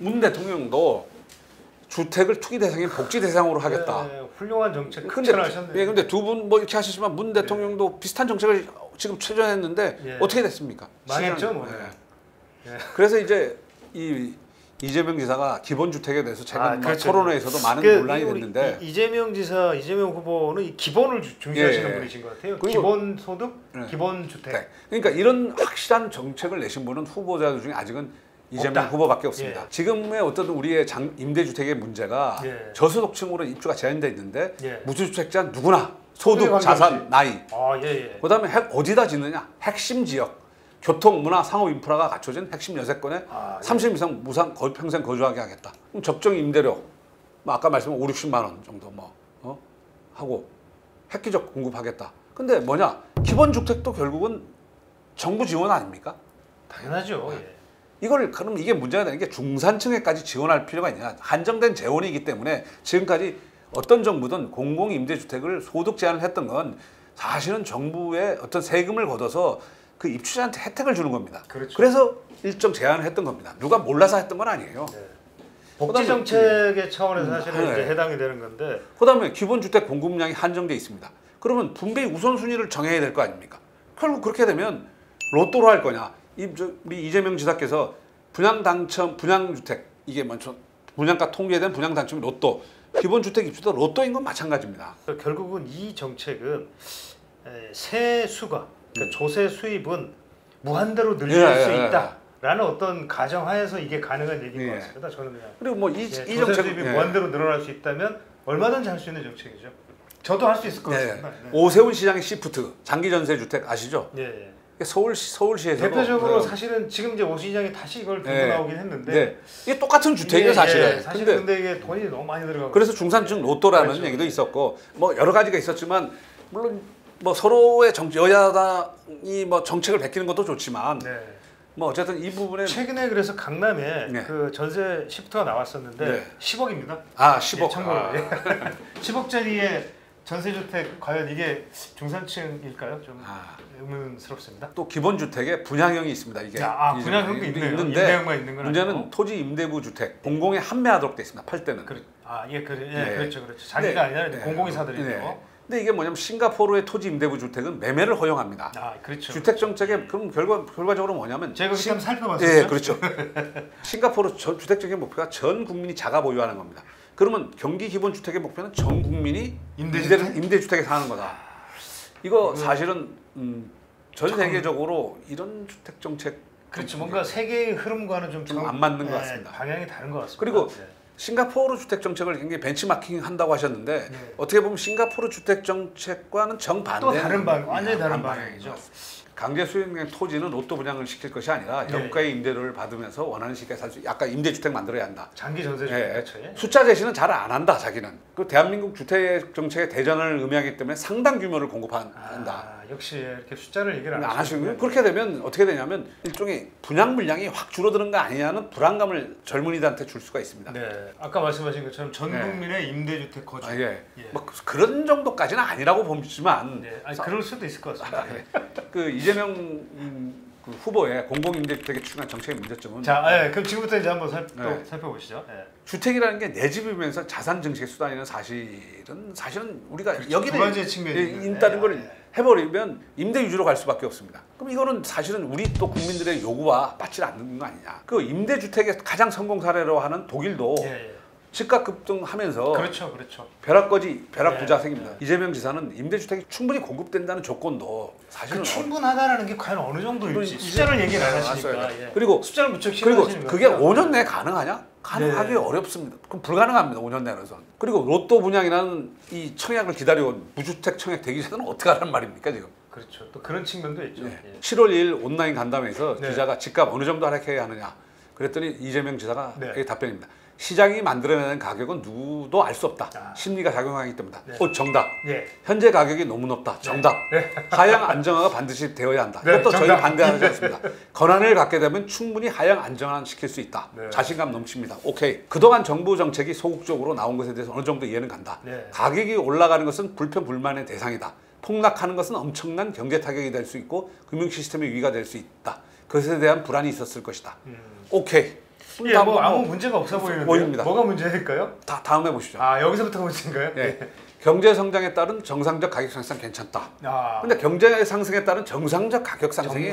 문 대통령도 주택을 투기 대상인 복지 대상으로 하겠다. 네, 훌륭한 정책 추천하셨네요. 예, 근데 두 분 뭐 이렇게 하시지만 문 대통령도 비슷한 정책을 지금 추진했는데 어떻게 됐습니까? 망했죠, 뭐. 그래서 이제 이재명 지사가 기본주택에 대해서 최근 그렇죠. 토론회에서도 많은 논란이 됐는데 이재명 지사, 이재명 후보는 이 기본을 중시하시는 분이신 것 같아요. 기본 소득, 기본 주택. 그러니까 이런 확실한 정책을 내신 분은 후보자 중에 아직은 이재명 후보밖에 없습니다. 지금의 어떤 우리의 임대주택의 문제가 저소득층으로 입주가 제한되어 있는데 무주택자 누구나 소득, 자산, 나이. 그다음에 어디다 짓느냐? 핵심 지역. 교통, 문화, 상업 인프라가 갖춰진 핵심 여세권에 30 이상 무상 평생 거주하게 하겠다. 그럼 적정 임대료, 뭐 아까 말씀한 5, 60만 원 정도 하고 획기적 공급하겠다. 근데 뭐냐? 기본주택도 결국은 정부 지원 아닙니까? 당연하죠. 이걸 그럼 이게 문제가 되는 게 중산층에까지 지원할 필요가 있냐? 한정된 재원이기 때문에 지금까지 어떤 정부든 공공임대주택을 소득 제한을 했던 건 사실은 정부의 어떤 세금을 걷어서 그 입주자한테 혜택을 주는 겁니다. 그래서 일정 제한을 했던 겁니다. 누가 몰라서 했던 건 아니에요. 복지 정책의 차원에서 사실은 이제 해당이 되는 건데. 그다음에 기본주택 공급량이 한정돼 있습니다. 그러면 분배 우선순위를 정해야 될 거 아닙니까? 결국 그렇게 되면 로또로 할 거냐? 우리 이재명 지사께서 분양주택 이게 먼저 분양가 통계된 분양 당첨 로또, 기본주택 입주도 로또인 건 마찬가지입니다. 결국은 이 정책은 세수가 그러니까 조세 수입은 무한대로 늘릴 수 있다라는 어떤 가정하에서 이게 가능한 얘기인 것 같습니다. 저는 그냥. 그리고 뭐 이 조세 정책 수입이 무한대로 늘어날 수 있다면 얼마든지 할 수 있는 정책이죠. 저도 할 수 있을 것 같습니다. 오세훈 시장의 시프트 장기 전세 주택 아시죠? 서울시에서 대표적으로 사실은 지금 이제 오 시장이 다시 이걸 들고 나오긴 했는데 이게 똑같은 주택이에요 사실은. 사실 근데 이게 돈이 너무 많이 들어가고 그래서 중산층 로또라는 얘기도 있었고 뭐 여러 가지가 있었지만 물론 뭐 서로의 여야당이 뭐 정책을 베끼는 것도 좋지만 뭐 어쨌든 이 부분에 최근에 그래서 강남에 그 전세 시프트가 나왔었는데 10억입니다. 10억. 10억짜리의 전세주택 과연 이게 중산층일까요? 좀 의문스럽습니다. 또 기본주택에 분양형이 있습니다. 이게 분양형도 있는데 임대형만 있는 건 문제는 아니고? 토지 임대부 주택 공공에 판매하도록 돼 있습니다. 팔 때는. 그렇죠. 자기가 아니라 공공이 사들이죠. 근데 이게 뭐냐면 싱가포르의 토지 임대부 주택은 매매를 허용합니다. 주택 정책의 그럼 결과적으로 뭐냐면 제가 그때 한번 살펴봤었죠. 예, 그렇죠. 싱가포르 주택 정책의 목표가 전 국민이 자가 보유하는 겁니다. 그러면 경기 기본주택의 목표는 전 국민이 임대주택에 사는 거다. 이거 사실은 전 세계적으로 이런 주택 정책 뭔가 세계의 흐름과는 좀 안 맞는 것 같습니다. 방향이 다른 것 같습니다. 그리고 싱가포르 주택 정책을 굉장히 벤치마킹 한다고 하셨는데 어떻게 보면 싱가포르 주택 정책과는 정반대. 또 완전히 다른 방향이죠. 강제 수용된 토지는 로또 분양을 시킬 것이 아니라 정가의 임대료를 받으면서 원하는 시기에 살 수 약간 임대주택 만들어야 한다. 장기 전세주택. 숫자 제시는 잘 안 한다 자기는. 그 대한민국 주택 정책의 대전을 의미하기 때문에 상당 규모를 공급한다. 역시 이렇게 숫자를 얘기를 안 하시고요. 그렇게 되면 어떻게 되냐면 일종의 분양 물량이 확 줄어드는 거 아니냐는 불안감을 젊은이들한테 줄 수가 있습니다. 아까 말씀하신 것처럼 전 국민의 임대주택 거주. 뭐 그런 정도까지는 아니라고 보지만 그럴 수도 있을 것 같습니다. 그 이재명 그 후보의 공공임대주택에 추진한 정책의 문제점은 그럼 지금부터 이제 한번 살펴보시죠. 주택이라는 게 내 집이면서 자산 증식의 수단이라는 사실은 우리가 여기는 두 가지의 측면이 있다는 걸 해버리면 임대 위주로 갈 수밖에 없습니다. 그럼 이거는 사실은 우리 또 국민들의 요구와 맞지 않는 거 아니냐. 그 임대주택의 가장 성공 사례로 하는 독일도 집값 급등하면서 벼락 부자 생깁니다. 이재명 지사는 임대주택이 충분히 공급된다는 조건도 사실은 충분하다라는 게 과연 어느 정도일지 숫자를 얘기를 안 하시니까 그리고 숫자를 무척 그리고 그게 5년 내에 가능하냐? 가능하기 어렵습니다. 그럼 불가능합니다. 5년 내로서는. 그리고 로또 분양이라는 이 청약을 기다려온 무주택 청약 대기자들은 어떻게 하란 말입니까 지금? 또 그런 측면도 있죠. 7월 2일 온라인 간담회에서 기자가 집값 어느 정도 하락해야 하느냐 그랬더니 이재명 지사가 답변입니다. 시장이 만들어내는 가격은 누구도 알 수 없다. 심리가 작용하기 때문이다. 정답. 현재 가격이 너무 높다. 정답. 하향 안정화가 반드시 되어야 한다. 이것도 저희 반대하지 않습니다. 권한을 갖게 되면 충분히 하향 안정화 시킬 수 있다. 자신감 넘칩니다. 오케이. 그동안 정부 정책이 소극적으로 나온 것에 대해서 어느 정도 이해는 간다. 가격이 올라가는 것은 불편 불만의 대상이다. 폭락하는 것은 엄청난 경제 타격이 될 수 있고 금융 시스템의 위기가 될 수 있다. 그것에 대한 불안이 있었을 것이다. 오케이. 예, 뭐 아무 문제가 없어 보이는데요. 뭐가 문제일까요? 다음에 보시죠. 여기서부터 문제인가요? 예. 경제 성장에 따른 정상적 가격 상승 괜찮다. 근데 경제 상승에 따른 정상적 가격 상승이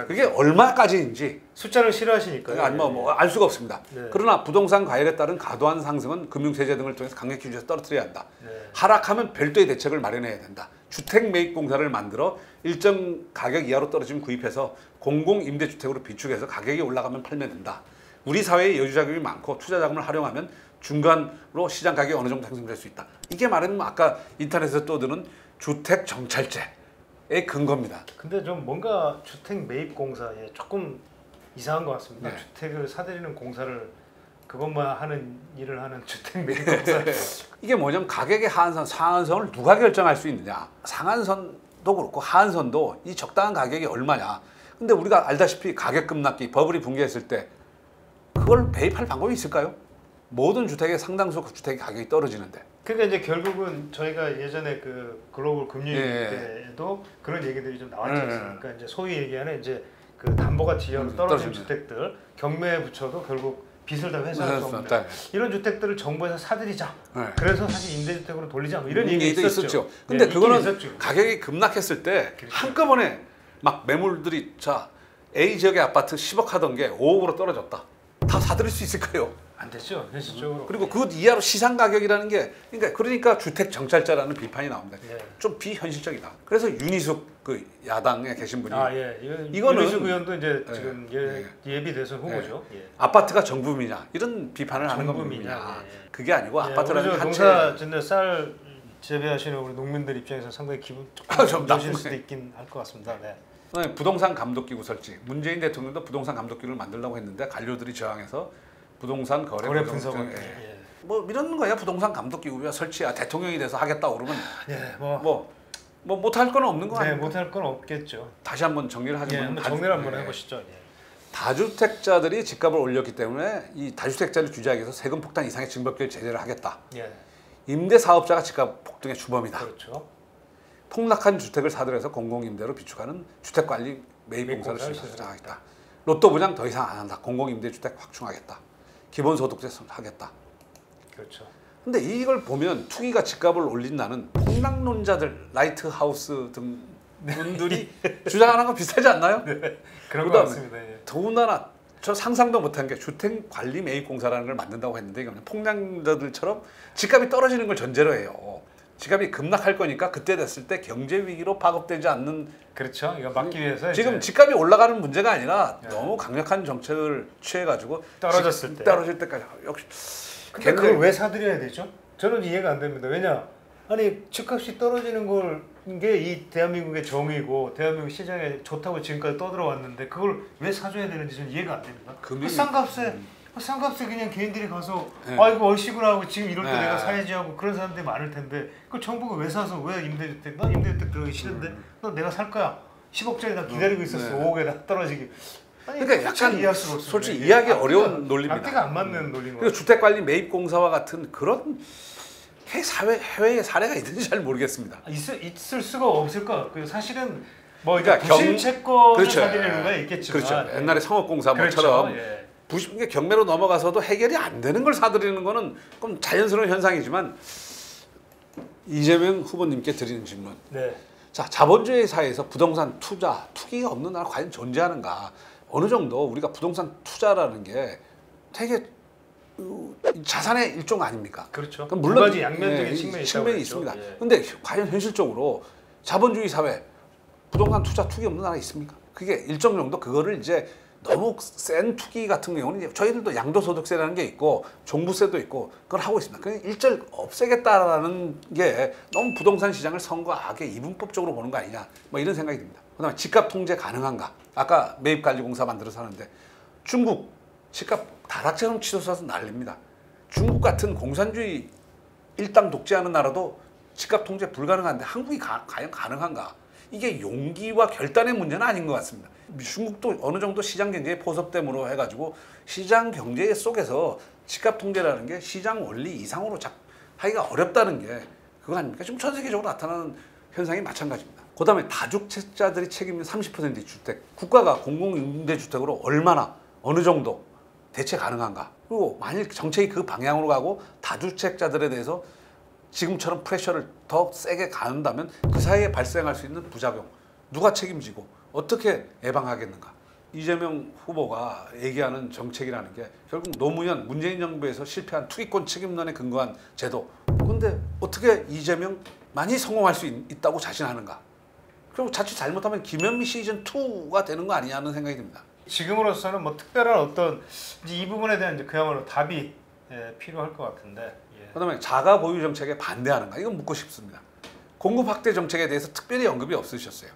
그게 얼마까지인지 숫자를 싫어하시니까요. 아니 알 수가 없습니다. 네. 그러나 부동산 가격에 따른 과도한 상승은 금융세제 등을 통해서 강력 규제해서 떨어뜨려야 한다. 네. 하락하면 별도의 대책을 마련해야 된다. 주택 매입 공사를 만들어 일정 가격 이하로 떨어지면 구입해서 공공임대주택으로 비축해서 가격이 올라가면 팔면 된다. 우리 사회에 여유자금이 많고 투자자금을 활용하면 중간으로 시장 가격이 어느 정도 형성될 수 있다. 이게 말하면 아까 인터넷에서 떠드는 주택 정찰제의 근거입니다. 근데 좀 뭔가 주택 매입 공사에 조금 이상한 것 같습니다. 네. 주택을 사들이는 공사를 그것만 하는 일을 하는 주택 매입 공사. 이게 뭐냐면 가격의 하한선, 상한선을 누가 결정할 수 있느냐. 상한선도 그렇고 하한선도 이 적당한 가격이 얼마냐. 근데 우리가 알다시피 가격 급락기, 버블이 붕괴했을 때 그걸 배입할 방법이 있을까요? 모든 주택의 상당수 주택의 가격이 떨어지는데. 그러니까 이제 결국은 저희가 예전에 그 글로벌 금융 때도 그런 얘기들이 좀 나왔지 않습니까? 이제 소위 얘기하는 이제 그 담보가 지하로 떨어진 주택들 경매에 붙여도 결국 빚을 다 회수할 수 없는 이런 주택들을 정부에서 사들이자. 그래서 사실 임대주택으로 돌리자 뭐 이런 얘기도 있었죠. 근데 그거는 가격이 급락했을 때 한꺼번에 막 매물들이 A 지역의 아파트 10억 하던 게 5억으로 떨어졌다. 다 사들일 수 있을까요? 안 되죠, 현실적으로. 그리고 그 이하로 시상 가격이라는 게 그러니까 주택 정찰자라는 비판이 나옵니다. 좀 비현실적이다. 그래서 윤희숙 그 야당에 계신 분이 이거는 윤희숙 의원도 이제 지금 예비 대선 후보죠. 아파트가 정부미냐 이런 비판을 하는 겁니다. 그게 아니고 아파트라는 한 채. 농사 짓는 쌀 재배하시는 우리 농민들 입장에서 상당히 기분 조금 나실 수도 있긴 할 것 같습니다. 네. 부동산 감독기구 설치. 문재인 대통령도 부동산 감독기구를 만들려고 했는데 관료들이 저항해서 부동산 거래 분석을 뭐 이런 거야. 부동산 감독기구야 설치야. 대통령이 돼서 하겠다고 그러면 뭐 못할 건 없는 거 아니에요? 못할 건 없겠죠. 다시 한번 정리를 하자면 정리를 한번 해보시죠. 다주택자들이 집값을 올렸기 때문에 이 다주택자를 규제하기 위해서 세금 폭탄 이상의 증벌기를 제재를 하겠다. 임대 사업자가 집값 폭등의 주범이다. 그렇죠. 폭락한 주택을 사들여서 공공임대로 비축하는 주택관리 매입공사를 시작하겠다. 로또 분양 더 이상 안 한다. 공공임대주택 확충하겠다. 기본소득세 하겠다. 그렇죠. 근데 이걸 보면 투기가 집값을 올린다는 폭락론자들, 라이트하우스 등 분들이 주장하는 거 비슷하지 않나요? 그런 것 같습니다. 더군다나 저 상상도 못한 게 주택관리 매입공사라는 걸 만든다고 했는데 이게 폭락자들처럼 집값이 떨어지는 걸 전제로 해요. 집값이 급락할 거니까 그때 됐을 때 경제 위기로 파급되지 않는. 그렇죠. 이거 막기 위해서 지금 집값이 올라가는 문제가 아니라 너무 강력한 정책을 취해가지고 떨어질 때까지 역시. 근데 그걸 왜 사들여야 되죠? 저는 이해가 안 됩니다. 왜냐? 아니 집값이 떨어지는 게 이 대한민국의 정의고 대한민국 시장에 좋다고 지금까지 떠들어왔는데 그걸 왜 사줘야 되는지 저는 이해가 안 됩니다. 싼값에 그냥 개인들이 가서 이거 얼씨구나 하고 지금 이럴 때 내가 사야지 하고 그런 사람들이 많을 텐데 그걸 정부가 왜 사서 왜 임대주택 나 임대주택 들어가기 싫은데 너 내가 살 거야 10억짜리 나 기다리고 있었어 5억에 다 떨어지기. 그러니까 약간 이해할 수가 없습니다. 솔직히 이해하기 어려운 논리입니다. 앞뒤가 안 맞는 논리인 거예요. 주택관리 매입공사와 같은 그런 해외의 사례가 있는지 잘 모르겠습니다. 있을 수가 없을 것 같고요. 사실은 뭐 그러니까 부실 채권을 사들이는 건 있겠지만 그렇죠. 옛날에 성업공사 뭐처럼 부실 경매로 넘어가서도 해결이 안 되는 걸 사들이는 거는 그럼 자연스러운 현상이지만 이재명 후보님께 드리는 질문. 자, 자본주의 사회에서 부동산 투기가 없는 나라 과연 존재하는가? 어느 정도 우리가 부동산 투자라는 게 되게 자산의 일종 아닙니까? 그렇죠. 물론 가지 양면적인 측면이 있습니다. 그런데 과연 현실적으로 자본주의 사회 부동산 투기 없는 나라 있습니까? 그게 일정 정도 그거를 이제 너무 센 투기 같은 경우는 저희들도 양도소득세라는 게 있고 종부세도 있고 그걸 하고 있습니다. 그냥 일절 없애겠다라는 게 너무 부동산 시장을 선거악에 이분법적으로 보는 거 아니냐 뭐 이런 생각이 듭니다. 그다음에 집값 통제 가능한가? 아까 매입관리공사 만들어서 하는데 중국 집값 다락처럼 치솟아서 난립니다. 중국 같은 공산주의 일당 독재하는 나라도 집값 통제 불가능한데 한국이 과연 가능한가? 이게 용기와 결단의 문제는 아닌 것 같습니다. 중국도 어느 정도 시장 경제의 포섭됨으로 해가지고 시장 경제 속에서 집값 통제라는 게 시장 원리 이상으로 하기가 어렵다는 게 그거 아닙니까? 지금 전 세계적으로 나타나는 현상이 마찬가지입니다. 그 다음에 다주택자들이 책임진 30%의 주택, 국가가 공공임대주택으로 얼마나 어느 정도 대체 가능한가? 그리고 만일 정책이 그 방향으로 가고 다주택자들에 대해서 지금처럼 프레셔를 더 세게 가한다면 그 사이에 발생할 수 있는 부작용 누가 책임지고 어떻게 예방하겠는가? 이재명 후보가 얘기하는 정책이라는 게 결국 노무현 문재인 정부에서 실패한 투기권 책임론에 근거한 제도. 그런데 어떻게 이재명만이 성공할 수 있다고 자신하는가? 그리고 자칫 잘못하면 김현미 시즌 2가 되는 거 아니냐는 생각이 듭니다. 지금으로서는 뭐 특별한 어떤 이 부분에 대한 이제 그야말로 답이 필요할 것 같은데. 예. 그다음에 자가 보유 정책에 반대하는가? 이건 묻고 싶습니다. 공급 확대 정책에 대해서 특별히 언급이 없으셨어요.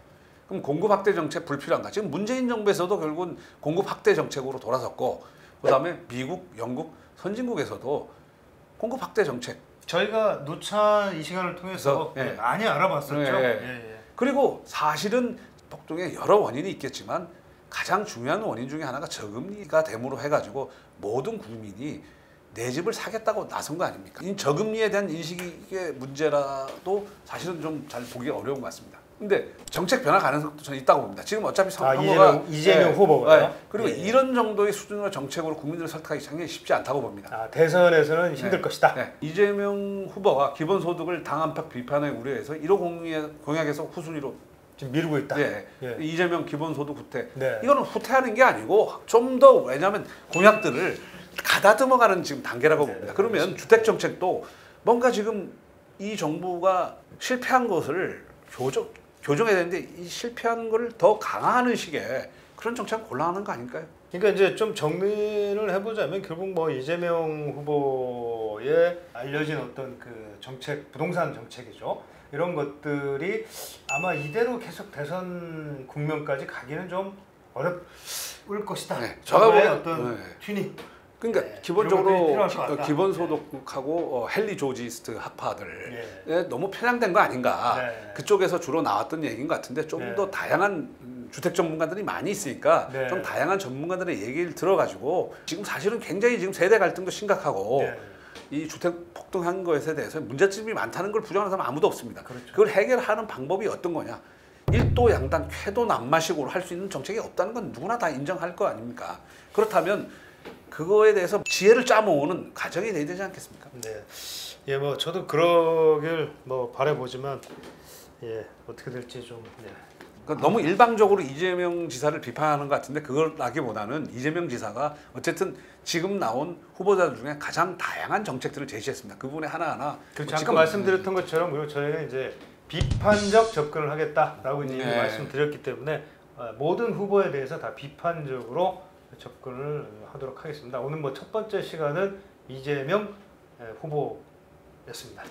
그럼 공급 확대 정책 불필요한가? 지금 문재인 정부에서도 결국은 공급 확대 정책으로 돌아섰고, 그다음에 미국, 영국, 선진국에서도 공급 확대 정책. 저희가 누차 이 시간을 통해서 예. 많이 알아봤었죠. 예. 예. 그리고 사실은 폭등에 여러 원인이 있겠지만 가장 중요한 원인 중에 하나가 저금리가 됨으로 해가지고 모든 국민이 내 집을 사겠다고 나선 거 아닙니까? 이 저금리에 대한 인식의 문제라도 사실은 좀 잘 보기 어려운 것 같습니다. 근데 정책 변화 가능성도 저는 있다고 봅니다. 지금 어차피 선거가 이재명 후보가 그리고 이런 정도의 수준의 정책으로 국민들을 설득하기 상당히 쉽지 않다고 봅니다. 대선에서는 힘들 것이다. 이재명 후보가 기본소득을 당 안팎 비판에 우려해서 1호 공약에서 후순위로 지금 미루고 있다. 이재명 기본소득 후퇴. 네. 이거는 후퇴하는 게 아니고 좀 더, 왜냐하면 공약들을 가다듬어가는 지금 단계라고 봅니다. 그러면 그렇습니다. 주택 정책도 뭔가 지금 이 정부가 실패한 것을 교정해야 되는데 이 실패한 걸 더 강화하는 식의 그런 정책을 골라하는 거 아닐까요? 그러니까 이제 좀 정리를 해보자면 결국 뭐 이재명 후보의 알려진 어떤 그 정책, 부동산 정책이죠. 이런 것들이 아마 이대로 계속 대선 국면까지 가기는 좀 어려울 것이다. 저거의 어떤 튜닝. 그러니까 기본적으로 기본소득하고 헨리 조지 이스트 학파들 너무 편향된 거 아닌가. 그쪽에서 주로 나왔던 얘기인 것 같은데 좀 더 다양한 주택 전문가들이 많이 있으니까 좀 다양한 전문가들의 얘기를 들어가지고 지금 사실은 굉장히 지금 세대 갈등도 심각하고 이 주택 폭등한 것에 대해서 문제점이 많다는 걸 부정하는 사람 아무도 없습니다. 그렇죠. 그걸 해결하는 방법이 어떤 거냐. 일도 양단, 쾌도 남마식으로 할 수 있는 정책이 없다는 건 누구나 다 인정할 거 아닙니까? 그렇다면 그거에 대해서 지혜를 짜모으는 과정이 돼야 되지 않겠습니까? 네. 뭐 저도 그러길 뭐 바라보지만 어떻게 될지 좀. 그러니까 너무 일방적으로 이재명 지사를 비판하는 것 같은데 그걸라기보다는 이재명 지사가 어쨌든 지금 나온 후보자들 중에 가장 다양한 정책들을 제시했습니다. 그 부분에 하나하나. 그렇죠. 아까 말씀드렸던 것처럼 그리고 저희가 이제 비판적 접근을 하겠다라고 이제 말씀드렸기 때문에 모든 후보에 대해서 다 비판적으로 접근을 하도록 하겠습니다. 오늘 뭐 첫 번째 시간은 이재명 후보였습니다.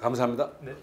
감사합니다. 네.